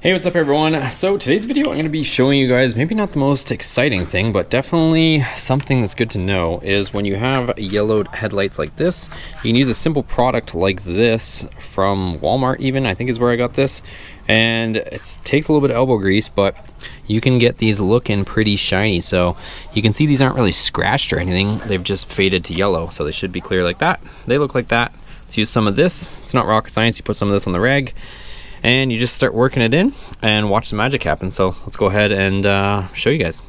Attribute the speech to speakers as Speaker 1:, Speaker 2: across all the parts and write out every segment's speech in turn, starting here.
Speaker 1: Hey, what's up everyone? So today's video I'm going to be showing you guys maybe not the most exciting thing, but definitely something that's good to know is when you have yellowed headlights like this, you can use a simple product like this from Walmart even, I think is where I got this. And it takes a little bit of elbow grease, but you can get these looking pretty shiny. So you can see these aren't really scratched or anything. They've just faded to yellow. So they should be clear like that. They look like that. Let's use some of this. It's not rocket science. You put some of this on the rag and you just start working it in and watch the magic happen. So let's go ahead and show you guys.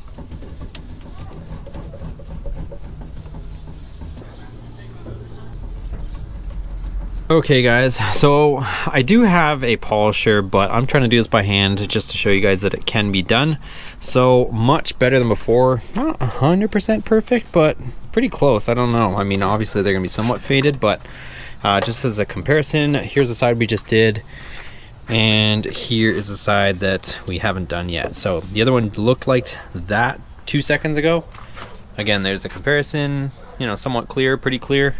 Speaker 1: Okay guys, so I do have a polisher, but I'm trying to do this by hand just to show you guys that it can be done. So much better than before. Not 100% perfect, but pretty close. I don't know. I mean, obviously they're gonna be somewhat faded, but just as a comparison, here's the side we just did. And here is the side that we haven't done yet. So the other one looked like that 2 seconds ago. Again, there's a comparison, you know, somewhat clear, pretty clear.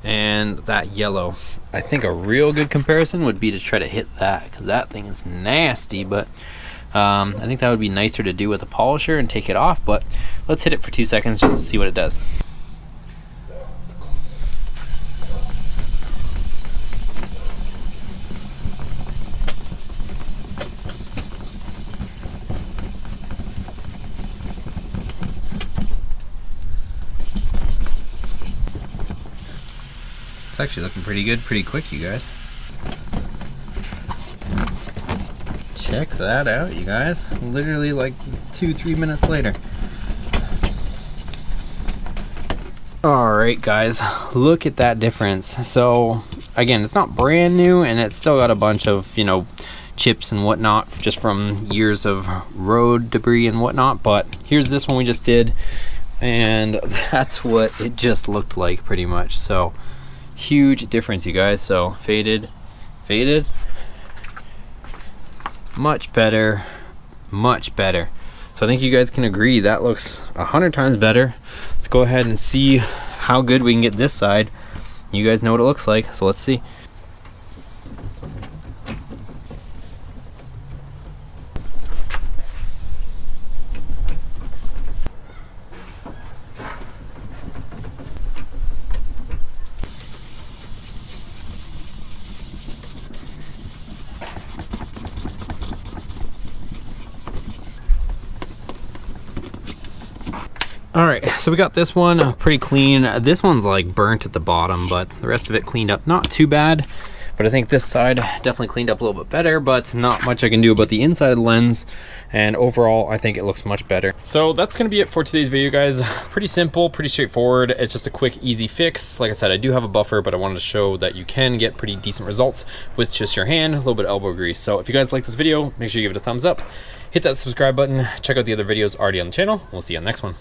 Speaker 1: And that yellow, I think a real good comparison would be to try to hit that, because that thing is nasty. But I think that would be nicer to do with a polisher and take it off. But let's hit it for 2 seconds just to see what it does. It's actually looking pretty good, pretty quick, you guys. Check that out, you guys. Literally like 2-3 minutes later. Alright guys, look at that difference. So again, it's not brand new and it's still got a bunch of, you know, chips and whatnot just from years of road debris and whatnot, but here's this one we just did and that's what it just looked like pretty much. So huge difference, you guys. So faded, much better, much better. So I think you guys can agree that looks 100 times better. Let's go ahead and see how good we can get this side. You guys know what it looks like, so let's see. Alright, so we got this one pretty clean. This one's like burnt at the bottom, but the rest of it cleaned up not too bad. But I think this side definitely cleaned up a little bit better, but not much I can do about the inside of the lens. And overall, I think it looks much better. So that's going to be it for today's video, guys. Pretty simple, pretty straightforward. It's just a quick, easy fix. Like I said, I do have a buffer, but I wanted to show that you can get pretty decent results with just your hand, a little bit of elbow grease. So if you guys like this video, make sure you give it a thumbs up. Hit that subscribe button. Check out the other videos already on the channel. We'll see you on the next one.